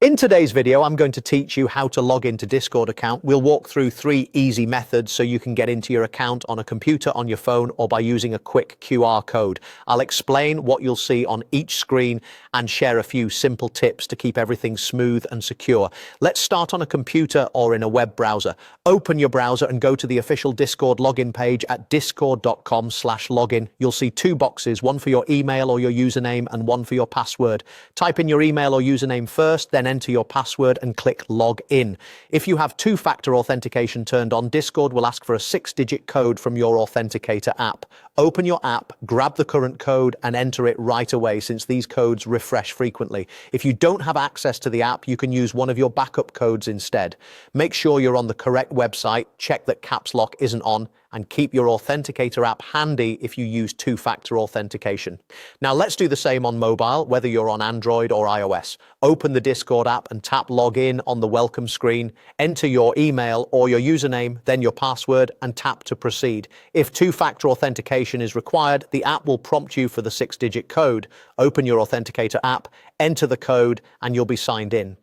In today's video, I'm going to teach you how to log into Discord account. We'll walk through 3 easy methods so you can get into your account on a computer, on your phone, or by using a quick QR code. I'll explain what you'll see on each screen and share a few simple tips to keep everything smooth and secure. Let's start on a computer or in a web browser. Open your browser and go to the official Discord login page at discord.com/login. You'll see 2 boxes, one for your email or your username and one for your password. Type in your email or username first, then enter your password and click log in. If you have 2-factor authentication turned on, Discord will ask for a 6-digit code from your authenticator app. Open your app, grab the current code and enter it right away since these codes refresh frequently. If you don't have access to the app, you can use one of your backup codes instead. Make sure you're on the correct website, check that caps lock isn't on, and keep your authenticator app handy if you use 2-factor authentication. Now let's do the same on mobile, whether you're on Android or iOS. Open the Discord app and tap login on the welcome screen. Enter your email or your username, then your password, and tap to proceed. If 2-factor authentication is required, the app will prompt you for the 6-digit code. Open your authenticator app, enter the code, and you'll be signed in.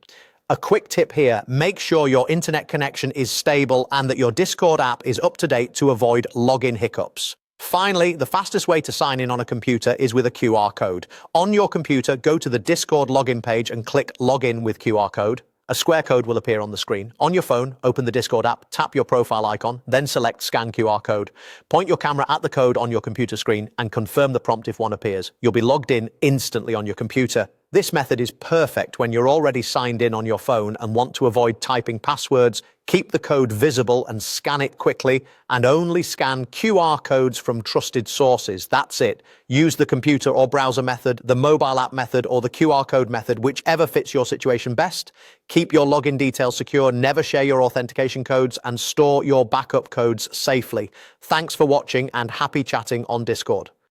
A quick tip here, make sure your internet connection is stable and that your Discord app is up to date to avoid login hiccups. Finally, the fastest way to sign in on a computer is with a QR code. On your computer, go to the Discord login page and click Login with QR code. A square code will appear on the screen. On your phone, open the Discord app, tap your profile icon, then select Scan QR code. Point your camera at the code on your computer screen and confirm the prompt if one appears. You'll be logged in instantly on your computer. This method is perfect when you're already signed in on your phone and want to avoid typing passwords. Keep the code visible and scan it quickly, and only scan QR codes from trusted sources. That's it. Use the computer or browser method, the mobile app method, or the QR code method, whichever fits your situation best. Keep your login details secure, never share your authentication codes, and store your backup codes safely. Thanks for watching and happy chatting on Discord.